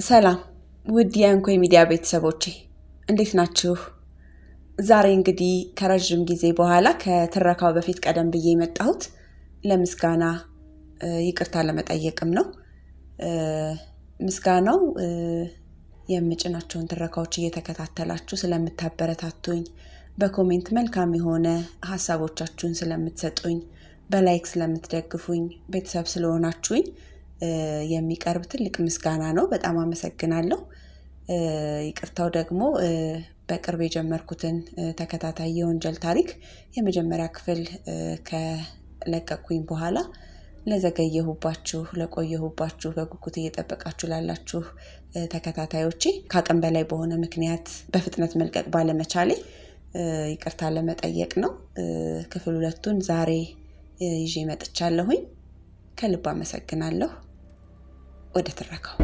ሰላም ውድ የእንኮይ ሚዲያ ቤተሰቦቼ እንዴት ናችሁ? ዛሬ እንግዲህ ከረጅም ጊዜ በኋላ ከትረካው በፊት ቀደም ብዬ የመጣሁት ለምስጋና ይቅርታ ለመጠየቅም ነው። ምስጋናው የምጭናቸውን ትረካዎች እየተከታተላችሁ ስለምታበረታቱኝ፣ በኮሜንት መልካም የሆነ ሐሳቦቻችሁን ስለምትሰጡኝ፣ በላይክ ስለምትደግፉኝ፣ ቤተሰብ ስለሆናችሁኝ የሚቀርብ ትልቅ ምስጋና ነው። በጣም አመሰግናለሁ። ይቅርታው ደግሞ በቅርብ የጀመርኩትን ተከታታይ የወንጀል ታሪክ የመጀመሪያ ክፍል ከለቀቅኩኝ በኋላ ለዘገየሁባችሁ፣ ለቆየሁባችሁ፣ በጉጉት እየጠበቃችሁ ላላችሁ ተከታታዮቼ ከአቅም በላይ በሆነ ምክንያት በፍጥነት መልቀቅ ባለመቻሌ ይቅርታ ለመጠየቅ ነው። ክፍል 2ቱን ዛሬ ይዤ መጥቻለሁኝ። ከልብ አመሰግናለሁ። ወደ ትረካው።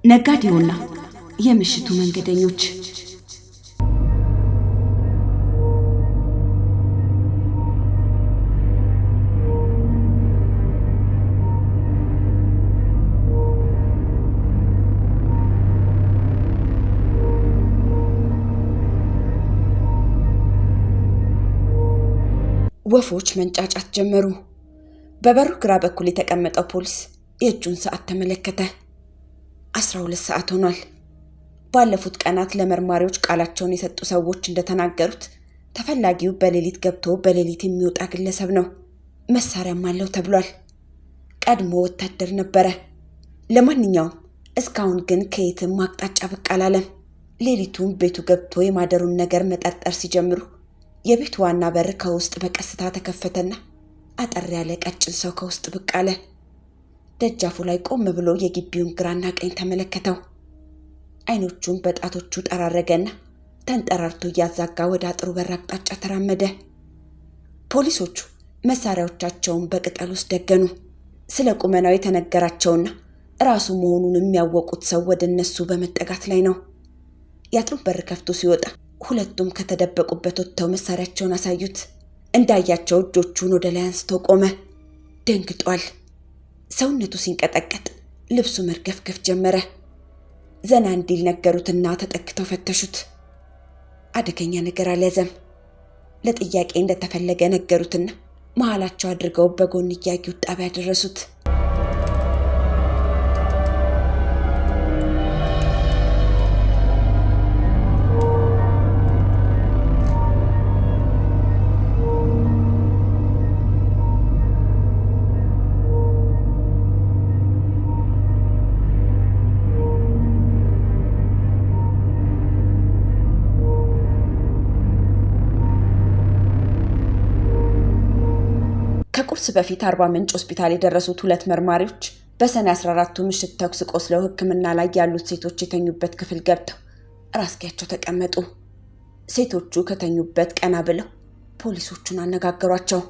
ነጋዴውና የምሽቱ መንገደኞች። ወፎች መንጫጫት ጀመሩ። በበሩ ግራ በኩል የተቀመጠው ፖሊስ የእጁን ሰዓት ተመለከተ። 12 ሰዓት ሆኗል። ባለፉት ቀናት ለመርማሪዎች ቃላቸውን የሰጡ ሰዎች እንደተናገሩት ተፈላጊው በሌሊት ገብቶ በሌሊት የሚወጣ ግለሰብ ነው። መሳሪያም አለው ተብሏል። ቀድሞ ወታደር ነበረ። ለማንኛውም እስካሁን ግን ከየትም አቅጣጫ ብቅ አላለም። ሌሊቱን ቤቱ ገብቶ የማደሩን ነገር መጠርጠር ሲጀምሩ የቤቱ ዋና በር ከውስጥ በቀስታ ተከፈተና አጠር ያለ ቀጭን ሰው ከውስጥ ብቅ አለ። ደጃፉ ላይ ቆም ብሎ የግቢውን ግራና ቀኝ ተመለከተው። አይኖቹን በጣቶቹ ጠራረገና ተንጠራርቶ እያዛጋ ወደ አጥሩ በር አቅጣጫ ተራመደ። ፖሊሶቹ መሳሪያዎቻቸውን በቅጠል ውስጥ ደገኑ። ስለ ቁመናው የተነገራቸውና ራሱ መሆኑን የሚያወቁት ሰው ወደ እነሱ በመጠጋት ላይ ነው። የአጥሩን በር ከፍቶ ሲወጣ ሁለቱም ከተደበቁበት ወጥተው መሳሪያቸውን አሳዩት። እንዳያቸው እጆቹን ወደ ላይ አንስቶ ቆመ። ደንግጧል። ሰውነቱ ሲንቀጠቀጥ ልብሱ መርገፍገፍ ጀመረ። ዘና እንዲል ነገሩትና ተጠግተው ፈተሹት። አደገኛ ነገር አልያዘም። ለጥያቄ እንደተፈለገ ነገሩትና መሃላቸው አድርገው በጎን እያዩት ጣቢያ ደረሱት። ከቁርስ በፊት አርባ ምንጭ ሆስፒታል የደረሱት ሁለት መርማሪዎች በሰኔ 14ቱ ምሽት ተኩስ ቆስለው ሕክምና ላይ ያሉት ሴቶች የተኙበት ክፍል ገብተው ራስጌያቸው ተቀመጡ። ሴቶቹ ከተኙበት ቀና ብለው ፖሊሶቹን አነጋገሯቸው።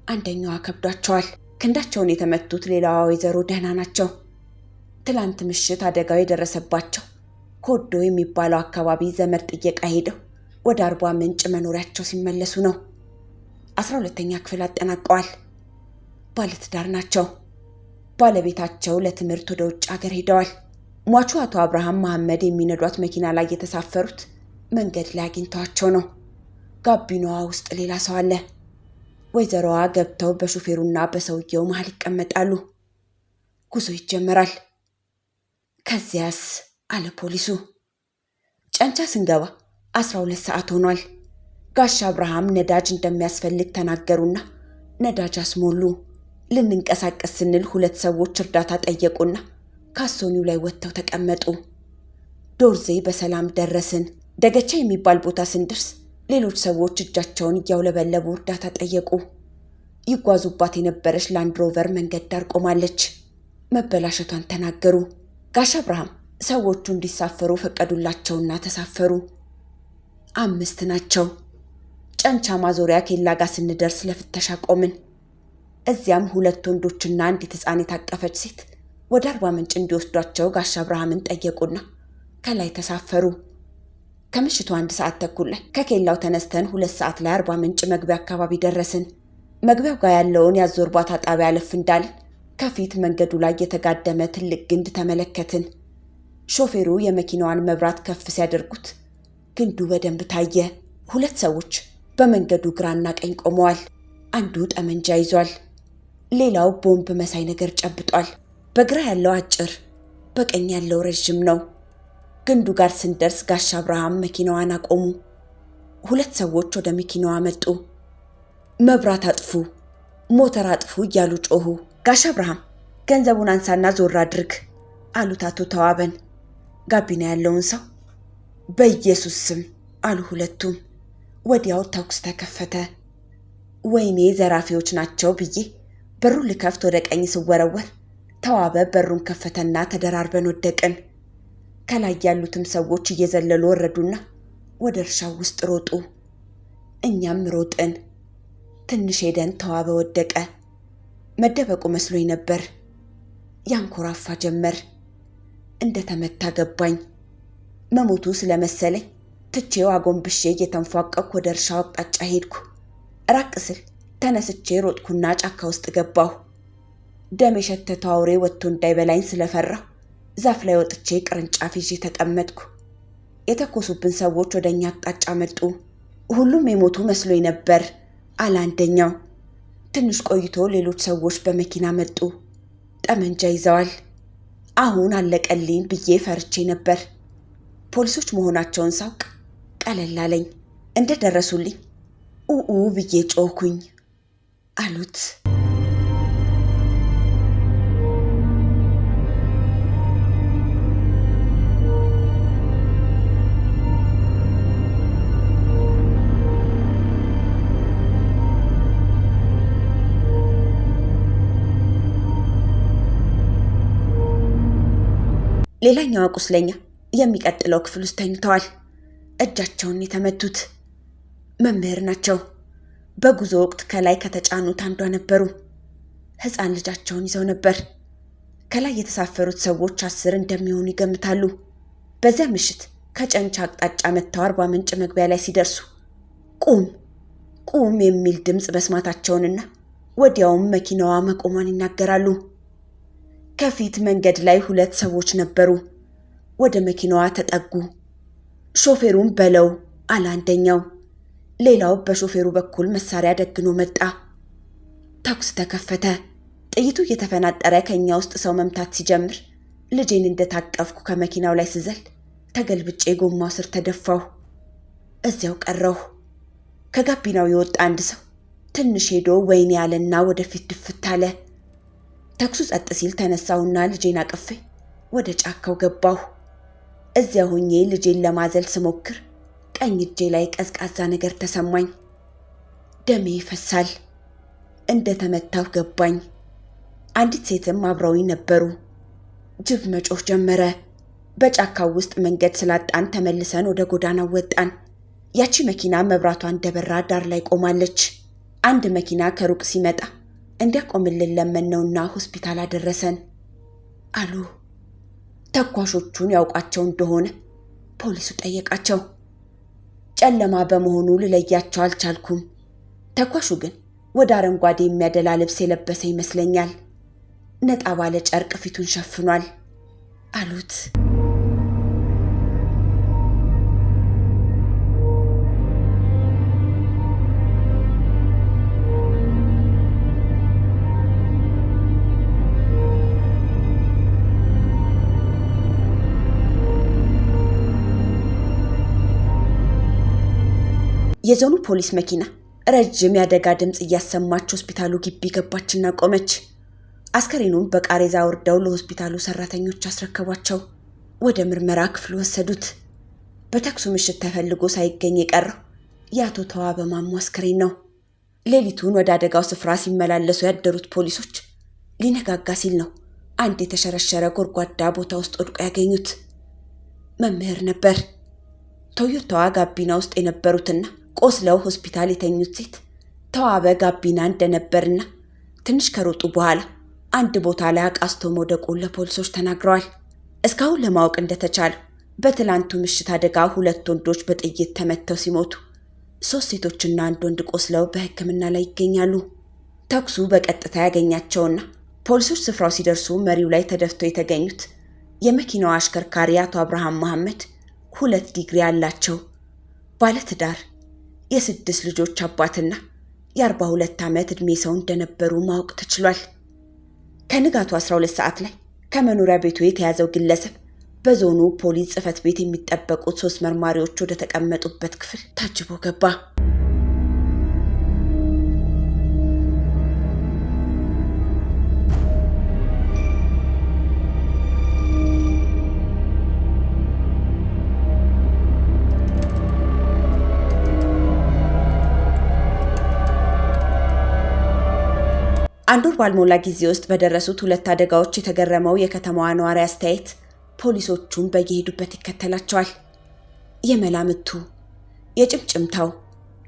አንደኛዋ ከብዷቸዋል። ክንዳቸውን የተመቱት ሌላዋ ወይዘሮ ደህና ናቸው። ትላንት ምሽት አደጋው የደረሰባቸው ኮዶ የሚባለው አካባቢ ዘመድ ጥየቃ ሄደው ወደ አርባ ምንጭ መኖሪያቸው ሲመለሱ ነው። 12ኛ ክፍል አጠናቀዋል። ባለትዳር ናቸው። ባለቤታቸው ለትምህርት ወደ ውጭ ሀገር ሄደዋል። ሟቹ አቶ አብርሃም መሐመድ የሚነዷት መኪና ላይ የተሳፈሩት መንገድ ላይ አግኝተዋቸው ነው። ጋቢናዋ ውስጥ ሌላ ሰው አለ። ወይዘሮዋ ገብተው በሹፌሩና በሰውየው መሃል ይቀመጣሉ። ጉዞ ይጀመራል። ከዚያስ አለ ፖሊሱ። ጨንቻ ስንገባ 12 ሰዓት ሆኗል። ጋሻ አብርሃም ነዳጅ እንደሚያስፈልግ ተናገሩና ነዳጅ አስሞሉ። ልንንቀሳቀስ ስንል ሁለት ሰዎች እርዳታ ጠየቁና ካሶኒው ላይ ወጥተው ተቀመጡ። ዶርዜ በሰላም ደረስን። ደገቻ የሚባል ቦታ ስንደርስ ሌሎች ሰዎች እጃቸውን እያውለበለቡ እርዳታ ጠየቁ። ይጓዙባት የነበረች ላንድሮቨር መንገድ ዳር ቆማለች። መበላሸቷን ተናገሩ። ጋሻ አብርሃም ሰዎቹ እንዲሳፈሩ ፈቀዱላቸውና ተሳፈሩ። 5 ናቸው። ጨንቻ ማዞሪያ ኬላ ጋር ስንደርስ ለፍተሻ ቆምን። እዚያም 2 ወንዶችና አንዲት ሕፃን የታቀፈች ሴት ወደ አርባ ምንጭ እንዲወስዷቸው ጋሻ አብርሃምን ጠየቁና ከላይ ተሳፈሩ። ከምሽቱ 1 ሰዓት ተኩል ላይ ከኬላው ተነስተን 2 ሰዓት ላይ አርባ ምንጭ መግቢያ አካባቢ ደረስን። መግቢያው ጋር ያለውን የአዞ እርባታ ጣቢያ አለፍ እንዳልን ከፊት መንገዱ ላይ የተጋደመ ትልቅ ግንድ ተመለከትን። ሾፌሩ የመኪናዋን መብራት ከፍ ሲያደርጉት ግንዱ በደንብ ታየ። 2 ሰዎች በመንገዱ ግራና ቀኝ ቆመዋል። አንዱ ጠመንጃ ይዟል፣ ሌላው ቦምብ መሳይ ነገር ጨብጧል። በግራ ያለው አጭር፣ በቀኝ ያለው ረጅም ነው። ግንዱ ጋር ስንደርስ ጋሻ አብርሃም መኪናዋን አቆሙ። 2 ሰዎች ወደ መኪናዋ መጡ። መብራት አጥፉ፣ ሞተር አጥፉ እያሉ ጮሁ። ጋሻ አብርሃም ገንዘቡን አንሳና ዞር አድርግ አሉት አቶ ተዋበን። ጋቢና ያለውን ሰው በኢየሱስ ስም አሉ ሁለቱም። ወዲያው ተኩስ ተከፈተ። ወይኔ ዘራፊዎች ናቸው ብዬ በሩን ልከፍት ወደ ቀኝ ስወረወር ተዋበ በሩን ከፈተና ተደራርበን ወደቅን። ከላይ ያሉትም ሰዎች እየዘለሉ ወረዱና ወደ እርሻው ውስጥ ሮጡ። እኛም ሮጥን። ትንሽ ሄደን ተዋበ ወደቀ። መደበቁ መስሎኝ ነበር። ያንኮራፋ ጀመር። እንደተመታ ገባኝ። መሞቱ ስለመሰለኝ ትቼው አጎንብሼ እየተንፏቀቅኩ ወደ እርሻው አቅጣጫ ሄድኩ። ራቅ ስል ተነስቼ ሮጥኩና ጫካ ውስጥ ገባሁ። ደም የሸተተው አውሬ ወጥቶ እንዳይበላኝ ስለፈራሁ ዛፍ ላይ ወጥቼ ቅርንጫፍ ይዤ ተቀመጥኩ። የተኮሱብን ሰዎች ወደኛ አቅጣጫ መጡ። ሁሉም የሞቱ መስሎኝ ነበር አለ አንደኛው። ትንሽ ቆይቶ ሌሎች ሰዎች በመኪና መጡ። ጠመንጃ ይዘዋል። አሁን አለቀልኝ ብዬ ፈርቼ ነበር። ፖሊሶች መሆናቸውን ሳውቅ ቀለል አለኝ። እንደደረሱልኝ ኡኡ ብዬ ጮህኩኝ። አሉት ሌላኛዋ ቁስለኛ የሚቀጥለው ክፍል ውስጥ ተኝተዋል። እጃቸውን የተመቱት መምህር ናቸው። በጉዞ ወቅት ከላይ ከተጫኑት አንዷ ነበሩ። ሕፃን ልጃቸውን ይዘው ነበር። ከላይ የተሳፈሩት ሰዎች 10 እንደሚሆኑ ይገምታሉ። በዚያ ምሽት ከጨንቻ አቅጣጫ መጥተው አርባ ምንጭ መግቢያ ላይ ሲደርሱ ቁም ቁም የሚል ድምፅ መስማታቸውንና ወዲያውም መኪናዋ መቆሟን ይናገራሉ። ከፊት መንገድ ላይ 2 ሰዎች ነበሩ። ወደ መኪናዋ ተጠጉ። ሾፌሩን በለው አለ አንደኛው። ሌላው በሾፌሩ በኩል መሳሪያ ደግኖ መጣ። ተኩስ ተከፈተ። ጥይቱ እየተፈናጠረ ከኛ ውስጥ ሰው መምታት ሲጀምር ልጄን እንደታቀፍኩ ከመኪናው ላይ ስዘል ተገልብጬ ጎማው ስር ተደፋሁ። እዚያው ቀረሁ። ከጋቢናው የወጣ አንድ ሰው ትንሽ ሄዶ ወይኔ ያለና ወደፊት ድፍት አለ። ተኩሱ ጸጥ ሲል ተነሳሁና ልጄን አቅፌ ወደ ጫካው ገባሁ። እዚያ ሆኜ ልጄን ለማዘል ስሞክር ቀኝ እጄ ላይ ቀዝቃዛ ነገር ተሰማኝ። ደሜ ይፈሳል። እንደተመታሁ ገባኝ። አንዲት ሴትም አብረውኝ ነበሩ። ጅብ መጮህ ጀመረ። በጫካው ውስጥ መንገድ ስላጣን ተመልሰን ወደ ጎዳናው ወጣን። ያቺ መኪና መብራቷ እንደበራ ዳር ላይ ቆማለች። አንድ መኪና ከሩቅ ሲመጣ እንዲያቆምልን ለመነውና ሆስፒታል አደረሰን አሉ። ተኳሾቹን ያውቃቸው እንደሆነ ፖሊሱ ጠየቃቸው። ጨለማ በመሆኑ ልለያቸው አልቻልኩም። ተኳሹ ግን ወደ አረንጓዴ የሚያደላ ልብስ የለበሰ ይመስለኛል። ነጣ ባለ ጨርቅ ፊቱን ሸፍኗል አሉት። የዞኑ ፖሊስ መኪና ረጅም ያደጋ ድምፅ እያሰማች ሆስፒታሉ ግቢ ገባችና ቆመች። አስከሬኑን በቃሬዛ ወርደው ለሆስፒታሉ ሰራተኞች አስረከቧቸው። ወደ ምርመራ ክፍል ወሰዱት። በተኩሱ ምሽት ተፈልጎ ሳይገኝ የቀረው የአቶ ተዋበ ማሞ አስከሬን ነው። ሌሊቱን ወደ አደጋው ስፍራ ሲመላለሱ ያደሩት ፖሊሶች ሊነጋጋ ሲል ነው አንድ የተሸረሸረ ጎድጓዳ ቦታ ውስጥ ወድቆ ያገኙት። መምህር ነበር። ቶዮታዋ ጋቢና ውስጥ የነበሩትና ቆስለው ሆስፒታል የተኙት ሴት ተዋበ ጋቢና እንደነበርና ትንሽ ከሮጡ በኋላ አንድ ቦታ ላይ አቃስቶ መውደቁን ለፖሊሶች ተናግረዋል። እስካሁን ለማወቅ እንደተቻለው በትላንቱ ምሽት አደጋ 2 ወንዶች በጥይት ተመተው ሲሞቱ 3 ሴቶችና 1 ወንድ ቆስለው በሕክምና ላይ ይገኛሉ። ተኩሱ በቀጥታ ያገኛቸውና ፖሊሶች ስፍራው ሲደርሱ መሪው ላይ ተደፍተው የተገኙት የመኪናው አሽከርካሪ አቶ አብርሃም መሐመድ 2 ዲግሪ ያላቸው ባለትዳር የ6 ልጆች አባትና የ42 ዓመት ዕድሜ ሰው እንደነበሩ ማወቅ ተችሏል። ከንጋቱ 12 ሰዓት ላይ ከመኖሪያ ቤቱ የተያዘው ግለሰብ በዞኑ ፖሊስ ጽሕፈት ቤት የሚጠበቁት 3 መርማሪዎች ወደ ተቀመጡበት ክፍል ታጅቦ ገባ። አንድ ወር ባልሞላ ጊዜ ውስጥ በደረሱት 2 አደጋዎች የተገረመው የከተማዋ ነዋሪ አስተያየት ፖሊሶቹን በየሄዱበት ይከተላቸዋል። የመላምቱ፣ የጭምጭምታው፣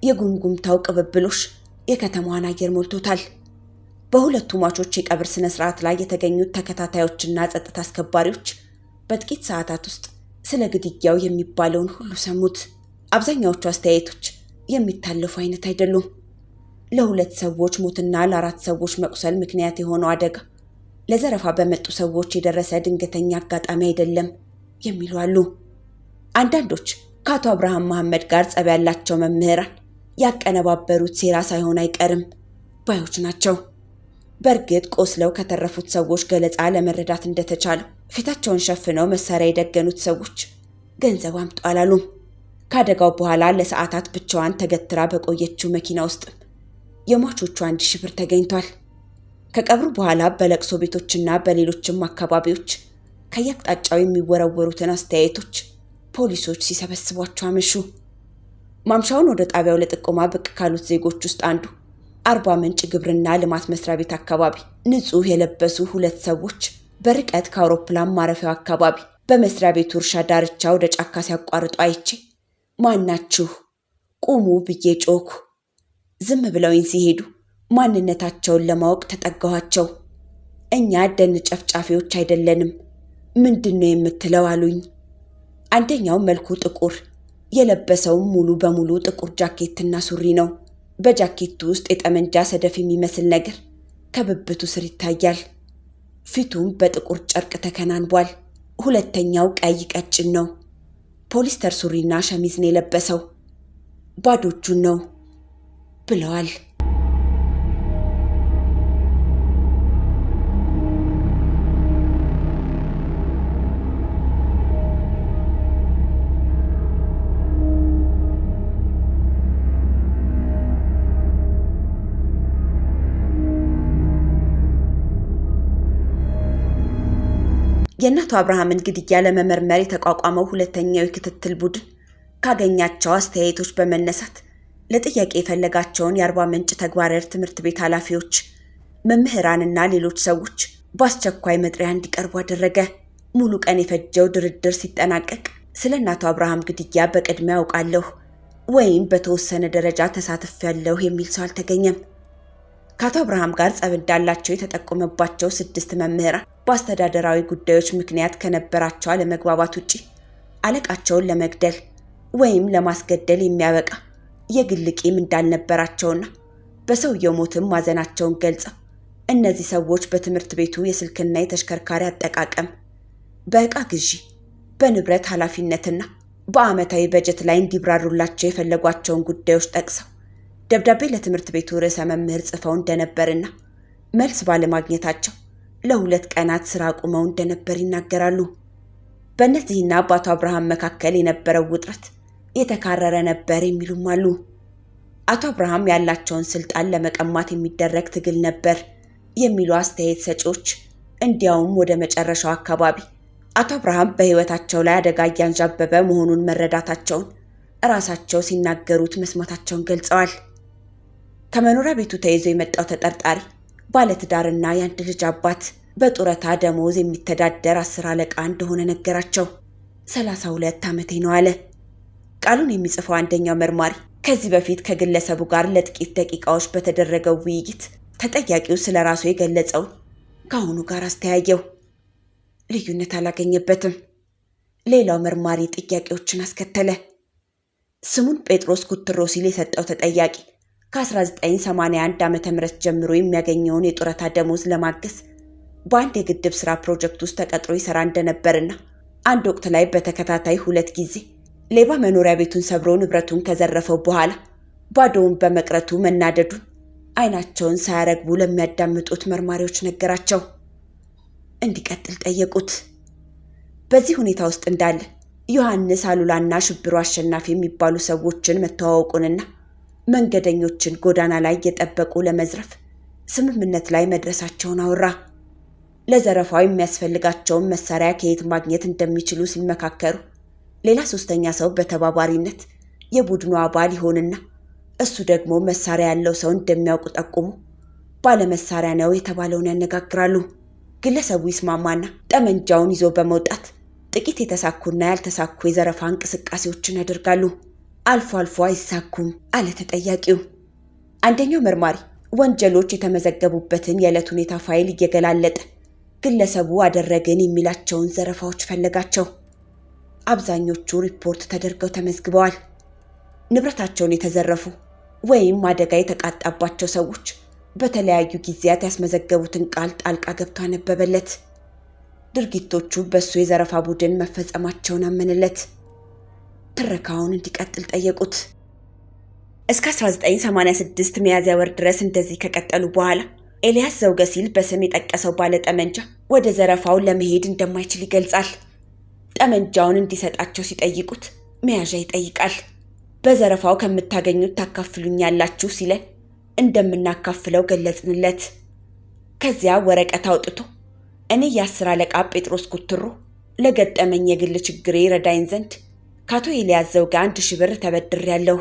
የጉምጉምታው ቅብብሎሽ የከተማዋን አየር ሞልቶታል። በሁለቱ ሟቾች የቀብር ስነ ስርዓት ላይ የተገኙት ተከታታዮችና ጸጥታ አስከባሪዎች በጥቂት ሰዓታት ውስጥ ስለ ግድያው የሚባለውን ሁሉ ሰሙት። አብዛኛዎቹ አስተያየቶች የሚታለፉ አይነት አይደሉም። ለ2 ሰዎች ሞትና ለ4 ሰዎች መቁሰል ምክንያት የሆነው አደጋ ለዘረፋ በመጡ ሰዎች የደረሰ ድንገተኛ አጋጣሚ አይደለም የሚሉ አሉ። አንዳንዶች ከአቶ አብርሃም መሐመድ ጋር ጸብ ያላቸው መምህራን ያቀነባበሩት ሴራ ሳይሆን አይቀርም ባዮች ናቸው። በእርግጥ ቆስለው ከተረፉት ሰዎች ገለጻ ለመረዳት እንደተቻለው ፊታቸውን ሸፍነው መሳሪያ የደገኑት ሰዎች ገንዘብ አምጡ አላሉም። ከአደጋው በኋላ ለሰዓታት ብቻዋን ተገትራ በቆየችው መኪና ውስጥም የሟቾቹ 1000 ብር ተገኝቷል። ከቀብሩ በኋላ በለቅሶ ቤቶችና በሌሎችም አካባቢዎች ከየአቅጣጫው የሚወረወሩትን አስተያየቶች ፖሊሶች ሲሰበስቧቸው አመሹ። ማምሻውን ወደ ጣቢያው ለጥቆማ ብቅ ካሉት ዜጎች ውስጥ አንዱ አርባ ምንጭ ግብርና ልማት መስሪያ ቤት አካባቢ ንጹህ የለበሱ 2 ሰዎች በርቀት ከአውሮፕላን ማረፊያው አካባቢ በመስሪያ ቤቱ እርሻ ዳርቻ ወደ ጫካ ሲያቋርጡ አይቼ ማናችሁ ቁሙ ብዬ ጮኩ። ዝም ብለውኝ ሲሄዱ ማንነታቸውን ለማወቅ ተጠጋኋቸው። እኛ ደን ጨፍጫፊዎች አይደለንም፣ ምንድነው የምትለው አሉኝ። አንደኛው መልኩ ጥቁር፣ የለበሰውም ሙሉ በሙሉ ጥቁር ጃኬትና ሱሪ ነው። በጃኬቱ ውስጥ የጠመንጃ ሰደፍ የሚመስል ነገር ከብብቱ ስር ይታያል። ፊቱም በጥቁር ጨርቅ ተከናንቧል። ሁለተኛው ቀይ ቀጭን ነው። ፖሊስተር ሱሪና ሸሚዝ ነው የለበሰው። ባዶ እጁን ነው ብለዋል። የእናቱ አብርሃምን ግድያ ለመመርመር የተቋቋመው 2ኛው የክትትል ቡድን ካገኛቸው አስተያየቶች በመነሳት ለጥያቄ የፈለጋቸውን የአርባ ምንጭ ተግባረ ዕድ ትምህርት ቤት ኃላፊዎች፣ መምህራንና ሌሎች ሰዎች በአስቸኳይ መጥሪያ እንዲቀርቡ አደረገ። ሙሉ ቀን የፈጀው ድርድር ሲጠናቀቅ ስለ እናቱ አብርሃም ግድያ በቅድሚያ አውቃለሁ ወይም በተወሰነ ደረጃ ተሳትፌያለሁ የሚል ሰው አልተገኘም። ከአቶ አብርሃም ጋር ጸብ እንዳላቸው የተጠቆመባቸው 6 መምህራን በአስተዳደራዊ ጉዳዮች ምክንያት ከነበራቸው አለመግባባት ውጪ አለቃቸውን ለመግደል ወይም ለማስገደል የሚያበቃ የግል ቂም እንዳልነበራቸውና በሰውየው ሞትም ማዘናቸውን ገልጸው እነዚህ ሰዎች በትምህርት ቤቱ የስልክና የተሽከርካሪ አጠቃቀም፣ በዕቃ ግዢ፣ በንብረት ኃላፊነትና በዓመታዊ በጀት ላይ እንዲብራሩላቸው የፈለጓቸውን ጉዳዮች ጠቅሰው ደብዳቤ ለትምህርት ቤቱ ርዕሰ መምህር ጽፈው እንደነበርና መልስ ባለማግኘታቸው ለ2 ቀናት ስራ አቁመው እንደነበር ይናገራሉ። በእነዚህና በአቶ አብርሃም መካከል የነበረው ውጥረት የተካረረ ነበር የሚሉም አሉ። አቶ አብርሃም ያላቸውን ስልጣን ለመቀማት የሚደረግ ትግል ነበር የሚሉ አስተያየት ሰጪዎች እንዲያውም ወደ መጨረሻው አካባቢ አቶ አብርሃም በህይወታቸው ላይ አደጋ እያንዣበበ መሆኑን መረዳታቸውን እራሳቸው ሲናገሩት መስማታቸውን ገልጸዋል። ከመኖሪያ ቤቱ ተይዞ የመጣው ተጠርጣሪ ባለትዳርና የ1 ልጅ አባት በጡረታ ደሞዝ የሚተዳደር 10 አለቃ እንደሆነ ነገራቸው። 32 ዓመቴ ነው አለ። ቃሉን የሚጽፈው አንደኛው መርማሪ ከዚህ በፊት ከግለሰቡ ጋር ለጥቂት ደቂቃዎች በተደረገው ውይይት ተጠያቂው ስለ ራሱ የገለጸውን ከአሁኑ ጋር አስተያየው። ልዩነት አላገኘበትም። ሌላው መርማሪ ጥያቄዎችን አስከተለ። ስሙን ጴጥሮስ ኩትሮ ሲል የሰጠው ተጠያቂ ከ1981 ዓ.ም ጀምሮ የሚያገኘውን የጡረታ ደሞዝ ለማገዝ በአንድ የግድብ ስራ ፕሮጀክት ውስጥ ተቀጥሮ ይሰራ እንደነበርና አንድ ወቅት ላይ በተከታታይ 2 ጊዜ ሌባ መኖሪያ ቤቱን ሰብሮ ንብረቱን ከዘረፈው በኋላ ባዶውን በመቅረቱ መናደዱን አይናቸውን ሳያረግቡ ለሚያዳምጡት መርማሪዎች ነገራቸው። እንዲቀጥል ጠየቁት። በዚህ ሁኔታ ውስጥ እንዳለ ዮሐንስ አሉላና ሽብሩ አሸናፊ የሚባሉ ሰዎችን መተዋወቁንና መንገደኞችን ጎዳና ላይ እየጠበቁ ለመዝረፍ ስምምነት ላይ መድረሳቸውን አወራ። ለዘረፋው የሚያስፈልጋቸውን መሳሪያ ከየት ማግኘት እንደሚችሉ ሲመካከሩ ሌላ 3ኛ ሰው በተባባሪነት የቡድኑ አባል ይሆንና እሱ ደግሞ መሳሪያ ያለው ሰው እንደሚያውቁ ጠቁሙ ባለመሳሪያ ነው የተባለውን ያነጋግራሉ። ግለሰቡ ይስማማና ጠመንጃውን ይዞ በመውጣት ጥቂት የተሳኩና ያልተሳኩ የዘረፋ እንቅስቃሴዎችን ያደርጋሉ። አልፎ አልፎ አይሳኩም አለ ተጠያቂው። አንደኛው መርማሪ ወንጀሎች የተመዘገቡበትን የዕለት ሁኔታ ፋይል እየገላለጠ ግለሰቡ አደረገን የሚላቸውን ዘረፋዎች ፈለጋቸው። አብዛኞቹ ሪፖርት ተደርገው ተመዝግበዋል። ንብረታቸውን የተዘረፉ ወይም አደጋ የተቃጣባቸው ሰዎች በተለያዩ ጊዜያት ያስመዘገቡትን ቃል ጣልቃ ገብቶ አነበበለት። ድርጊቶቹ በእሱ የዘረፋ ቡድን መፈጸማቸውን አመነለት። ትረካውን እንዲቀጥል ጠየቁት። እስከ 1986 ሚያዝያ ወር ድረስ እንደዚህ ከቀጠሉ በኋላ ኤልያስ ዘውገ ሲል በስም የጠቀሰው ባለጠመንጃ ወደ ዘረፋው ለመሄድ እንደማይችል ይገልጻል። ጠመንጃውን እንዲሰጣቸው ሲጠይቁት መያዣ ይጠይቃል። በዘረፋው ከምታገኙት ታካፍሉኛላችሁ ሲለን እንደምናካፍለው ገለጽንለት። ከዚያ ወረቀት አውጥቶ እኔ የ10 አለቃ ጴጥሮስ ኩትሮ ለገጠመኝ የግል ችግሬ ረዳኝ ዘንድ ከአቶ ኤልያስ ዘውገ 1000 ብር ተበድሬያለሁ።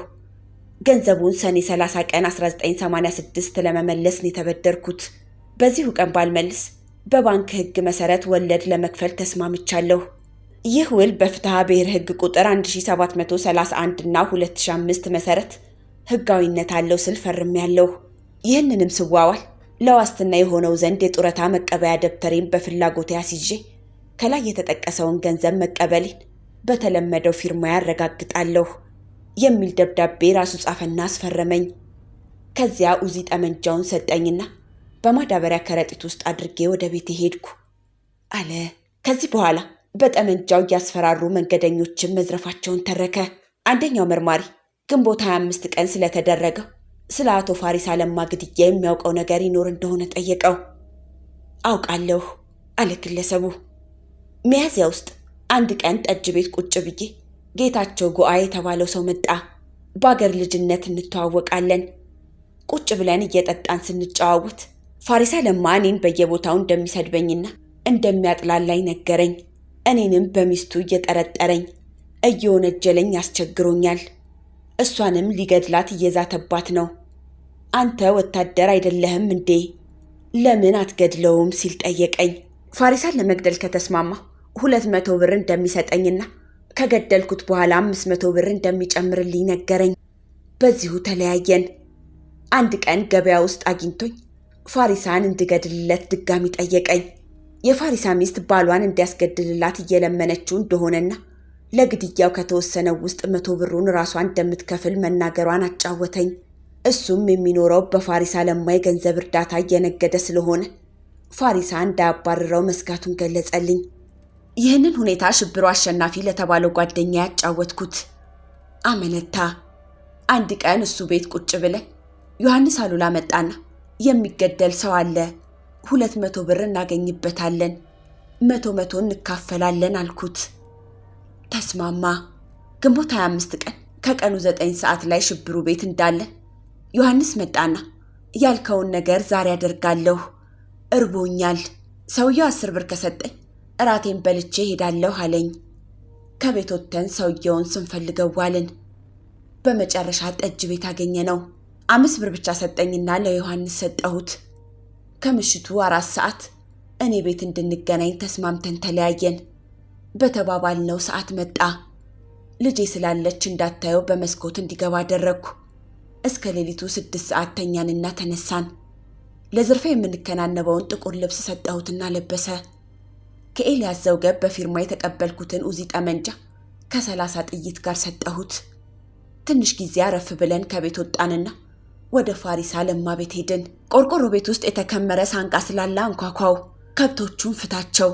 ገንዘቡን ሰኔ 30 ቀን 1986 ለመመለስ ነው የተበደርኩት። በዚሁ ቀን ባልመልስ በባንክ ሕግ መሰረት ወለድ ለመክፈል ተስማምቻለሁ። ይህ ውል በፍትሐ ብሔር ሕግ ቁጥር 1731 እና 2005 መሰረት ሕጋዊነት አለው ስል ፈርሜያለሁ። ይህንንም ስዋዋል ለዋስትና የሆነው ዘንድ የጡረታ መቀበያ ደብተሬን በፍላጎት ያስይዤ ከላይ የተጠቀሰውን ገንዘብ መቀበሌን በተለመደው ፊርማ ያረጋግጣለሁ የሚል ደብዳቤ ራሱ ጻፈና አስፈረመኝ። ከዚያ ኡዚ ጠመንጃውን ሰጠኝና በማዳበሪያ ከረጢት ውስጥ አድርጌ ወደ ቤቴ ሄድኩ አለ። ከዚህ በኋላ በጠመንጃው እያስፈራሩ መንገደኞችን መዝረፋቸውን ተረከ። አንደኛው መርማሪ ግንቦት 25 ቀን ስለተደረገው ስለ አቶ ፋሪስ አለማ ግድያ የሚያውቀው ነገር ይኖር እንደሆነ ጠየቀው። አውቃለሁ አለ ግለሰቡ። ሚያዝያ ውስጥ አንድ ቀን ጠጅ ቤት ቁጭ ብዬ ጌታቸው ጎአ የተባለው ሰው መጣ። በአገር ልጅነት እንተዋወቃለን። ቁጭ ብለን እየጠጣን ስንጨዋወት ፋሪስ አለማ እኔን በየቦታው እንደሚሰድበኝና እንደሚያጥላላኝ ነገረኝ። እኔንም በሚስቱ እየጠረጠረኝ እየወነጀለኝ ያስቸግሮኛል። እሷንም ሊገድላት እየዛተባት ነው። አንተ ወታደር አይደለህም እንዴ? ለምን አትገድለውም ሲል ጠየቀኝ። ፋሪሳን ለመግደል ከተስማማ 200 ብር እንደሚሰጠኝና ከገደልኩት በኋላ 500 ብር እንደሚጨምርልኝ ነገረኝ። በዚሁ ተለያየን። አንድ ቀን ገበያ ውስጥ አግኝቶኝ ፋሪሳን እንድገድልለት ድጋሚ ጠየቀኝ። የፋሪሳ ሚስት ባሏን እንዲያስገድልላት እየለመነችው እንደሆነና ለግድያው ከተወሰነው ውስጥ 100 ብሩን ራሷ እንደምትከፍል መናገሯን አጫወተኝ። እሱም የሚኖረው በፋሪሳ አለማ የገንዘብ እርዳታ እየነገደ ስለሆነ ፋሪሳ እንዳያባርረው መስጋቱን ገለጸልኝ። ይህንን ሁኔታ ሽብሩ አሸናፊ ለተባለው ጓደኛ ያጫወትኩት። አመነታ። አንድ ቀን እሱ ቤት ቁጭ ብለን ዮሐንስ አሉላ መጣና የሚገደል ሰው አለ፣ 200 ብር እናገኝበታለን፣ 100 እንካፈላለን አልኩት። ተስማማ። ግንቦት 25 ቀን ከቀኑ 9 ሰዓት ላይ ሽብሩ ቤት እንዳለን ዮሐንስ መጣና ያልከውን ነገር ዛሬ አደርጋለሁ፣ እርቦኛል፣ ሰውየው 10 ብር ከሰጠኝ እራቴን በልቼ ሄዳለሁ አለኝ። ከቤት ወጥተን ሰውየውን ስንፈልገው ዋልን። በመጨረሻ ጠጅ ቤት አገኘ ነው። 5 ብር ብቻ ሰጠኝና ለዮሐንስ ሰጠሁት። ከምሽቱ 4 ሰዓት እኔ ቤት እንድንገናኝ ተስማምተን ተለያየን። በተባባልነው ሰዓት መጣ። ልጄ ስላለች እንዳታየው በመስኮት እንዲገባ አደረግኩ። እስከ ሌሊቱ 6 ሰዓት ተኛንና ተነሳን። ለዝርፊያ የምንከናነበውን ጥቁር ልብስ ሰጠሁትና ለበሰ። ከኤልያስ ዘውገ በፊርማ የተቀበልኩትን ኡዚ ጠመንጃ ከ30 ጥይት ጋር ሰጠሁት። ትንሽ ጊዜ አረፍ ብለን ከቤት ወጣንና ወደ ፋሪሳ ለማ ቤት ሄድን። ቆርቆሮ ቤት ውስጥ የተከመረ ሳንቃ ስላለ አንኳኳው። ከብቶቹን ፍታቸው፣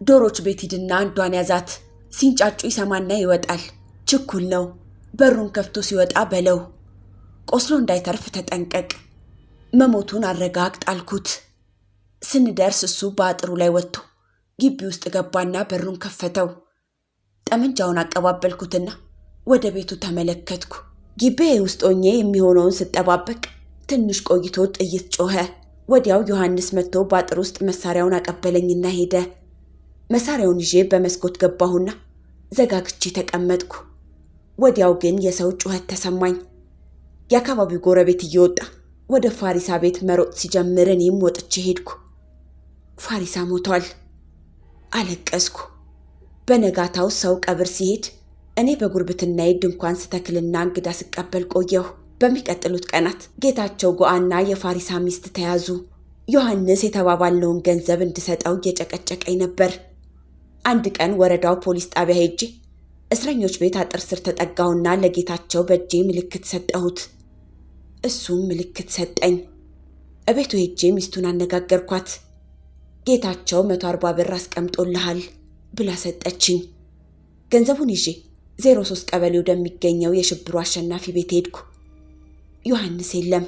ዶሮች ቤት ሂድና አንዷን ያዛት፣ ሲንጫጩ ይሰማና ይወጣል፣ ችኩል ነው፣ በሩን ከፍቶ ሲወጣ በለው፣ ቆስሎ እንዳይተርፍ ተጠንቀቅ፣ መሞቱን አረጋግጥ አልኩት። ስንደርስ እሱ በአጥሩ ላይ ወጥቶ ግቢ ውስጥ ገባና በሩን ከፈተው። ጠመንጃውን አቀባበልኩትና ወደ ቤቱ ተመለከትኩ። ግቢ ውስጥ ሆኜ የሚሆነውን ስጠባበቅ ትንሽ ቆይቶ ጥይት ጮኸ። ወዲያው ዮሐንስ መጥቶ በአጥር ውስጥ መሳሪያውን አቀበለኝና ሄደ። መሳሪያውን ይዤ በመስኮት ገባሁና ዘጋግቼ ተቀመጥኩ። ወዲያው ግን የሰው ጩኸት ተሰማኝ። የአካባቢው ጎረቤት እየወጣ ወደ ፋሪሳ ቤት መሮጥ ሲጀምር እኔም ወጥቼ ሄድኩ። ፋሪሳ ሞቷል። አለቀስኩ። በነጋታው ሰው ቀብር ሲሄድ እኔ በጉርብትናዬ ድንኳን ስተክልና እንግዳ ስቀበል ቆየሁ። በሚቀጥሉት ቀናት ጌታቸው ጎአና የፋሪሳ ሚስት ተያዙ። ዮሐንስ የተባባልነውን ገንዘብ እንድሰጠው እየጨቀጨቀኝ ነበር። አንድ ቀን ወረዳው ፖሊስ ጣቢያ ሄጄ እስረኞች ቤት አጥር ስር ተጠጋሁና ለጌታቸው በእጄ ምልክት ሰጠሁት። እሱም ምልክት ሰጠኝ። እቤቱ ሄጄ ሚስቱን አነጋገርኳት። ጌታቸው 140 ብር አስቀምጦልሃል ብላ ሰጠችኝ። ገንዘቡን ይዤ 03 ቀበሌ ወደሚገኘው የሽብሩ አሸናፊ ቤት ሄድኩ። ዮሐንስ የለም።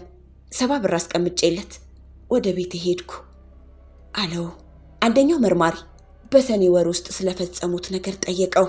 70 ብር አስቀምጬለት ወደ ቤት ሄድኩ አለው። አንደኛው መርማሪ በሰኔ ወር ውስጥ ስለፈጸሙት ነገር ጠየቀው።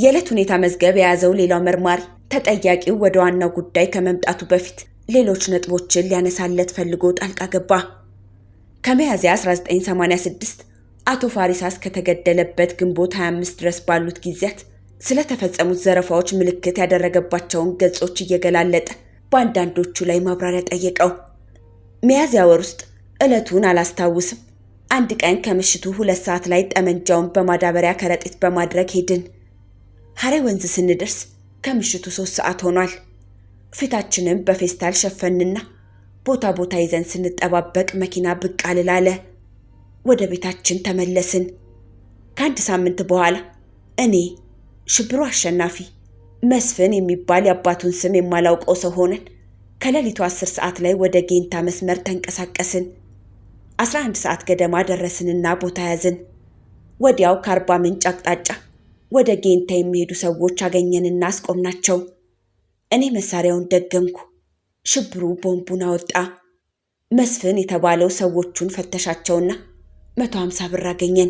የዕለት ሁኔታ መዝገብ የያዘው ሌላው መርማሪ ተጠያቂው ወደ ዋናው ጉዳይ ከመምጣቱ በፊት ሌሎች ነጥቦችን ሊያነሳለት ፈልጎ ጣልቃ ገባ። ከሚያዝያ 1986 አቶ ፋሪሳ እስከተገደለበት ግንቦት 25 ድረስ ባሉት ጊዜያት ስለተፈጸሙት ዘረፋዎች ምልክት ያደረገባቸውን ገጾች እየገላለጠ በአንዳንዶቹ ላይ ማብራሪያ ጠየቀው። ሚያዝያ ወር ውስጥ ዕለቱን አላስታውስም። አንድ ቀን ከምሽቱ 2 ሰዓት ላይ ጠመንጃውን በማዳበሪያ ከረጢት በማድረግ ሄድን። ሐሬ ወንዝ ስንደርስ ከምሽቱ 3 ሰዓት ሆኗል። ፊታችንም በፌስታል ሸፈንና ቦታ ቦታ ይዘን ስንጠባበቅ መኪና ብቅ አለ። ወደ ቤታችን ተመለስን። ከአንድ ሳምንት በኋላ እኔ፣ ሽብሩ አሸናፊ፣ መስፍን የሚባል የአባቱን ስም የማላውቀው ሰው ሆነን ከሌሊቱ 10 ሰዓት ላይ ወደ ጌንታ መስመር ተንቀሳቀስን። 11 ሰዓት ገደማ ደረስንና ቦታ ያዝን። ወዲያው ከአርባ ምንጭ አቅጣጫ ወደ ጌንታ የሚሄዱ ሰዎች አገኘንና አስቆምናቸው። እኔ መሳሪያውን ደገምኩ። ሽብሩ ቦምቡን አወጣ። መስፍን የተባለው ሰዎቹን ፈተሻቸውና 150 ብር አገኘን።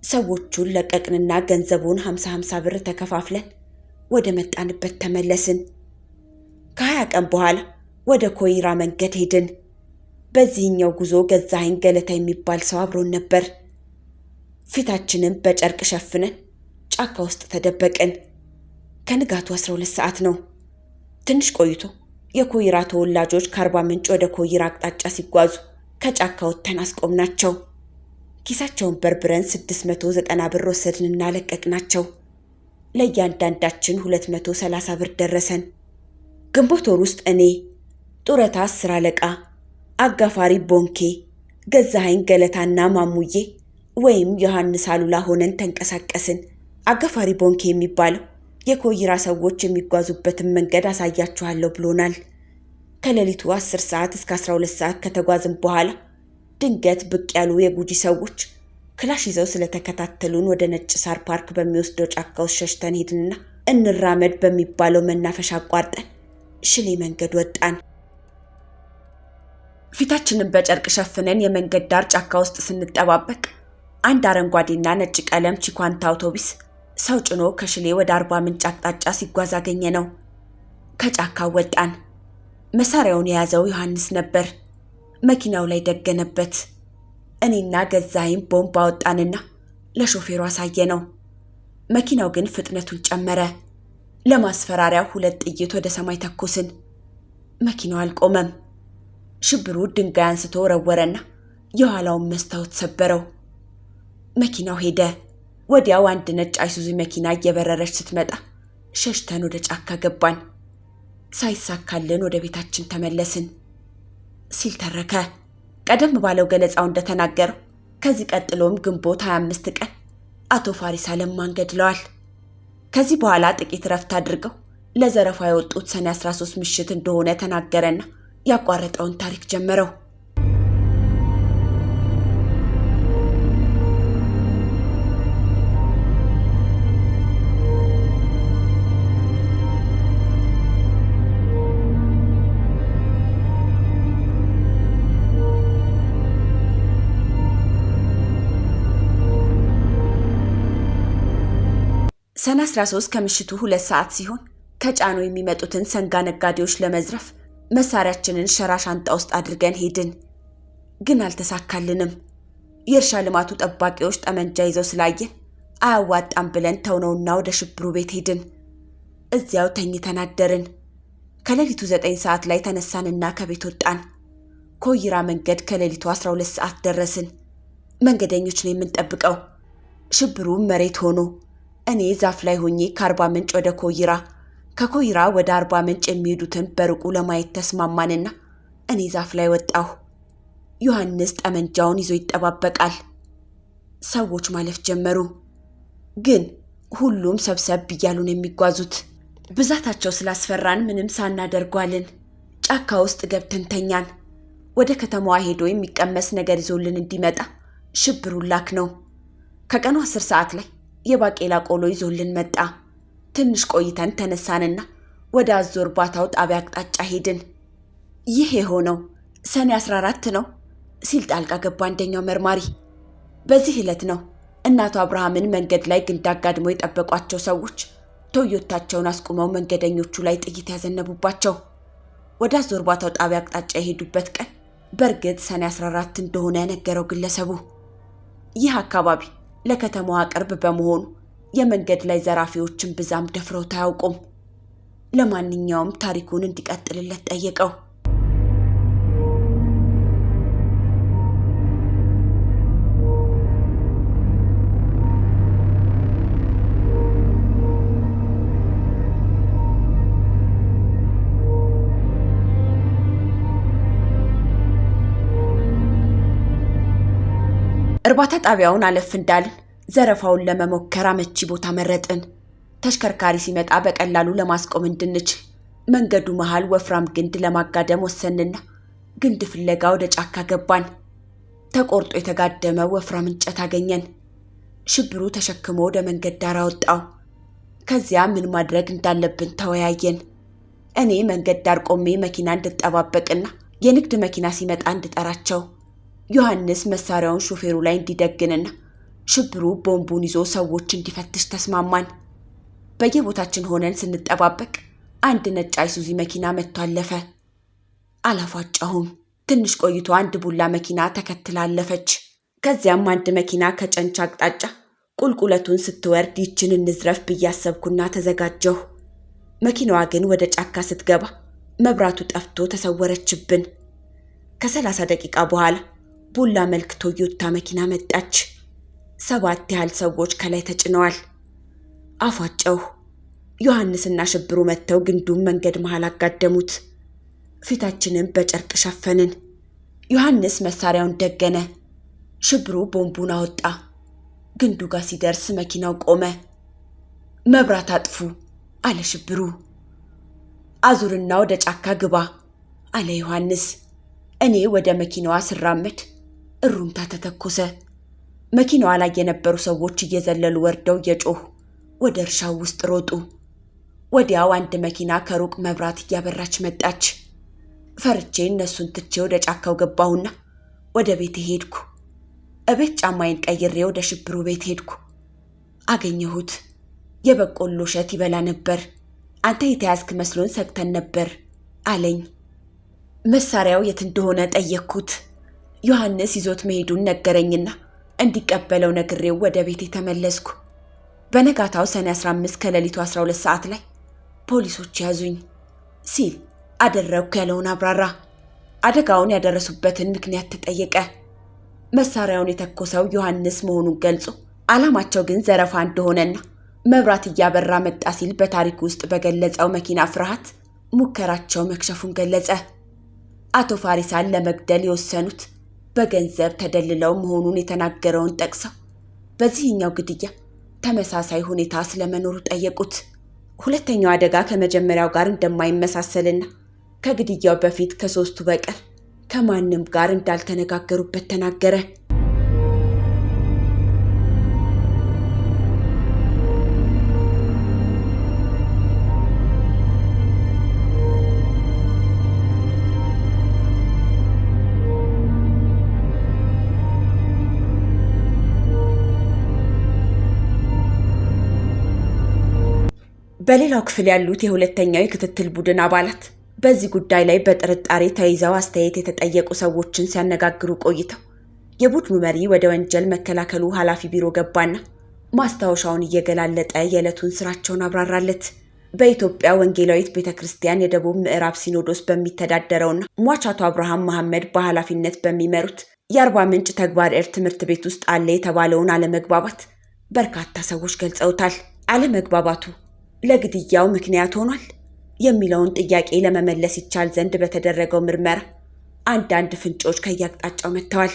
ሰዎቹን ለቀቅንና ገንዘቡን 50 ብር ተከፋፍለን ወደ መጣንበት ተመለስን። ከ20 ቀን በኋላ ወደ ኮይራ መንገድ ሄድን። በዚህኛው ጉዞ ገዛኸኝ ገለታ የሚባል ሰው አብሮን ነበር። ፊታችንን በጨርቅ ሸፍነን ጫካ ውስጥ ተደበቅን። ከንጋቱ 12 ሰዓት ነው። ትንሽ ቆይቶ የኮይራ ተወላጆች ከአርባ ምንጭ ወደ ኮይራ አቅጣጫ ሲጓዙ ከጫካ ወጥተን አስቆምናቸው። ኪሳቸውን በርብረን 690 ብር ወሰድንና ለቀቅናቸው። ለእያንዳንዳችን 230 ብር ደረሰን። ግንቦት ወር ውስጥ እኔ፣ ጡረታ 10 አለቃ፣ አጋፋሪ ቦንኬ፣ ገዛኸኝ ገለታና ማሙዬ ወይም ዮሐንስ አሉላ ሆነን ተንቀሳቀስን። አጋፋሪ ቦንኬ የሚባለው የኮይራ ሰዎች የሚጓዙበትን መንገድ አሳያችኋለሁ ብሎናል። ከሌሊቱ 10 ሰዓት እስከ 12 ሰዓት ከተጓዝን በኋላ ድንገት ብቅ ያሉ የጉጂ ሰዎች ክላሽ ይዘው ስለተከታተሉን ወደ ነጭ ሳር ፓርክ በሚወስደው ጫካ ውስጥ ሸሽተን ሄድንና እንራመድ በሚባለው መናፈሻ አቋርጠን ሽሌ መንገድ ወጣን። ፊታችንን በጨርቅ ሸፍነን የመንገድ ዳር ጫካ ውስጥ ስንጠባበቅ አንድ አረንጓዴና ነጭ ቀለም ቺኳንታ አውቶቡስ ሰው ጭኖ ከሽሌ ወደ አርባ ምንጭ አቅጣጫ ሲጓዝ አገኘ ነው። ከጫካው ወጣን። መሳሪያውን የያዘው ዮሐንስ ነበር። መኪናው ላይ ደገነበት። እኔና ገዛኸኝ ቦምብ አወጣንና ለሾፌሩ አሳየ ነው። መኪናው ግን ፍጥነቱን ጨመረ። ለማስፈራሪያ 2 ጥይት ወደ ሰማይ ተኮስን። መኪናው አልቆመም። ሽብሩ ድንጋይ አንስቶ ወረወረና የኋላውን መስታወት ሰበረው። መኪናው ሄደ። ወዲያው አንድ ነጭ አይሱዙ መኪና እየበረረች ስትመጣ ሸሽተን ወደ ጫካ ገባን። ሳይሳካልን ወደ ቤታችን ተመለስን ሲል ተረከ። ቀደም ባለው ገለጻው እንደተናገረው ከዚህ ቀጥሎም ግንቦት 25 ቀን አቶ ፋሪስ አለማን ገድለዋል። ከዚህ በኋላ ጥቂት ረፍት አድርገው ለዘረፋ የወጡት ሰኔ 13 ምሽት እንደሆነ ተናገረና ያቋረጠውን ታሪክ ጀመረው። ሰኔ 13 ከምሽቱ 2 ሰዓት ሲሆን ከጫኑ የሚመጡትን ሰንጋ ነጋዴዎች ለመዝረፍ መሳሪያችንን ሸራ ሻንጣ ውስጥ አድርገን ሄድን። ግን አልተሳካልንም። የእርሻ ልማቱ ጠባቂዎች ጠመንጃ ይዘው ስላየን አያዋጣም ብለን ተውነውና ወደ ሽብሩ ቤት ሄድን። እዚያው ተኝተን አደርን። ከሌሊቱ 9 ሰዓት ላይ ተነሳንና ከቤት ወጣን። ኮይራ መንገድ ከሌሊቱ 12 ሰዓት ደረስን። መንገደኞች ነው የምንጠብቀው። ሽብሩ መሬት ሆኖ እኔ ዛፍ ላይ ሆኜ ከአርባ ምንጭ ወደ ኮይራ፣ ከኮይራ ወደ አርባ ምንጭ የሚሄዱትን በርቁ ለማየት ተስማማንና እኔ ዛፍ ላይ ወጣሁ። ዮሐንስ ጠመንጃውን ይዞ ይጠባበቃል። ሰዎች ማለፍ ጀመሩ። ግን ሁሉም ሰብሰብ እያሉን የሚጓዙት ብዛታቸው ስላስፈራን ምንም ሳናደርጓልን ጫካ ውስጥ ገብተን ተኛን። ወደ ከተማዋ ሄዶ የሚቀመስ ነገር ይዞልን እንዲመጣ ሽብሩን ላክ ነው። ከቀኑ 10 ሰዓት ላይ የባቄላ ቆሎ ይዞልን መጣ። ትንሽ ቆይተን ተነሳንና ወደ አዞ እርባታው ጣቢያ አቅጣጫ ሄድን። ይህ የሆነው ሰኔ 14 ነው ሲል ጣልቃ ገባ አንደኛው መርማሪ። በዚህ ዕለት ነው እናቱ አብርሃምን መንገድ ላይ ግንድ አጋድመው የጠበቋቸው ሰዎች ቶዮታቸውን አስቁመው መንገደኞቹ ላይ ጥይት ያዘነቡባቸው። ወደ አዞ እርባታው ጣቢያ አቅጣጫ የሄዱበት ቀን በእርግጥ ሰኔ 14 እንደሆነ ነገረው ግለሰቡ። ይህ አካባቢ ለከተማዋ ቅርብ በመሆኑ የመንገድ ላይ ዘራፊዎችን ብዛም ደፍረው አያውቁም። ለማንኛውም ታሪኩን እንዲቀጥልለት ጠየቀው። እርባታ ጣቢያውን አለፍ እንዳልን ዘረፋውን ለመሞከር አመቺ ቦታ መረጥን። ተሽከርካሪ ሲመጣ በቀላሉ ለማስቆም እንድንችል መንገዱ መሃል ወፍራም ግንድ ለማጋደም ወሰንና ግንድ ፍለጋ ወደ ጫካ ገባን። ተቆርጦ የተጋደመ ወፍራም እንጨት አገኘን። ሽብሩ ተሸክሞ ወደ መንገድ ዳር አወጣው። ከዚያ ምን ማድረግ እንዳለብን ተወያየን። እኔ መንገድ ዳር ቆሜ መኪና እንድጠባበቅና የንግድ መኪና ሲመጣ እንድጠራቸው፣ ዮሐንስ መሳሪያውን ሾፌሩ ላይ እንዲደግንና ሽብሩ ቦምቡን ይዞ ሰዎች እንዲፈትሽ ተስማማን። በየቦታችን ሆነን ስንጠባበቅ አንድ ነጭ አይሱዚ መኪና መጥቶ አለፈ። አላፏጫሁም። ትንሽ ቆይቶ አንድ ቡላ መኪና ተከትላ አለፈች። ከዚያም አንድ መኪና ከጨንቻ አቅጣጫ ቁልቁለቱን ስትወርድ ይችን እንዝረፍ ብያሰብኩና ተዘጋጀሁ። መኪናዋ ግን ወደ ጫካ ስትገባ መብራቱ ጠፍቶ ተሰወረችብን። ከ30 ደቂቃ በኋላ ቡላ መልክ ቶዮታ መኪና መጣች። 7 ያህል ሰዎች ከላይ ተጭነዋል። አፏጨሁ። ዮሐንስና ሽብሩ መጥተው ግንዱን መንገድ መሃል አጋደሙት። ፊታችንን በጨርቅ ሸፈንን። ዮሐንስ መሳሪያውን ደገነ። ሽብሩ ቦምቡን አወጣ። ግንዱ ጋር ሲደርስ መኪናው ቆመ። መብራት አጥፉ አለ ሽብሩ። አዙርና ወደ ጫካ ግባ አለ ዮሐንስ። እኔ ወደ መኪናዋ ስራመድ እሩምታ ተተኮሰ። መኪናዋ ላይ የነበሩ ሰዎች እየዘለሉ ወርደው እየጮሁ ወደ እርሻው ውስጥ ሮጡ። ወዲያው አንድ መኪና ከሩቅ መብራት እያበራች መጣች። ፈርቼ እነሱን ትቼ ወደ ጫካው ገባሁና ወደ ቤት ሄድኩ። እቤት ጫማዬን ቀይሬ ወደ ሽብሩ ቤት ሄድኩ። አገኘሁት። የበቆሎ እሸት ይበላ ነበር። አንተ የተያዝክ መስሎን ሰግተን ነበር አለኝ። መሳሪያው የት እንደሆነ ጠየቅኩት። ዮሐንስ ይዞት መሄዱን ነገረኝና እንዲቀበለው ነግሬው ወደ ቤት ተመለስኩ። በነጋታው ሰኔ 15 ከሌሊቱ 12 ሰዓት ላይ ፖሊሶች ያዙኝ ሲል አደረግኩ ያለውን አብራራ። አደጋውን ያደረሱበትን ምክንያት ተጠየቀ። መሳሪያውን የተኮሰው ዮሐንስ መሆኑን ገልጾ ዓላማቸው ግን ዘረፋ እንደሆነና መብራት እያበራ መጣ ሲል በታሪክ ውስጥ በገለጸው መኪና ፍርሃት ሙከራቸው መክሸፉን ገለጸ። አቶ ፋሪሳን ለመግደል የወሰኑት በገንዘብ ተደልለው መሆኑን የተናገረውን ጠቅሰው በዚህኛው ግድያ ተመሳሳይ ሁኔታ ስለመኖሩ ጠየቁት። ሁለተኛው አደጋ ከመጀመሪያው ጋር እንደማይመሳሰልና ከግድያው በፊት ከሶስቱ በቀር ከማንም ጋር እንዳልተነጋገሩበት ተናገረ። በሌላው ክፍል ያሉት የሁለተኛው የክትትል ቡድን አባላት በዚህ ጉዳይ ላይ በጥርጣሬ ተይዘው አስተያየት የተጠየቁ ሰዎችን ሲያነጋግሩ ቆይተው የቡድኑ መሪ ወደ ወንጀል መከላከሉ ኃላፊ ቢሮ ገባና ማስታወሻውን እየገላለጠ የዕለቱን ስራቸውን አብራራለት። በኢትዮጵያ ወንጌላዊት ቤተክርስቲያን የደቡብ ምዕራብ ሲኖዶስ በሚተዳደረውና ሟች አቶ አብርሃም መሐመድ በኃላፊነት በሚመሩት የአርባ ምንጭ ተግባር ዕድ ትምህርት ቤት ውስጥ አለ የተባለውን አለመግባባት በርካታ ሰዎች ገልጸውታል። አለመግባባቱ ለግድያው ምክንያት ሆኗል የሚለውን ጥያቄ ለመመለስ ይቻል ዘንድ በተደረገው ምርመራ አንዳንድ ፍንጮች ከየአቅጣጫው መጥተዋል።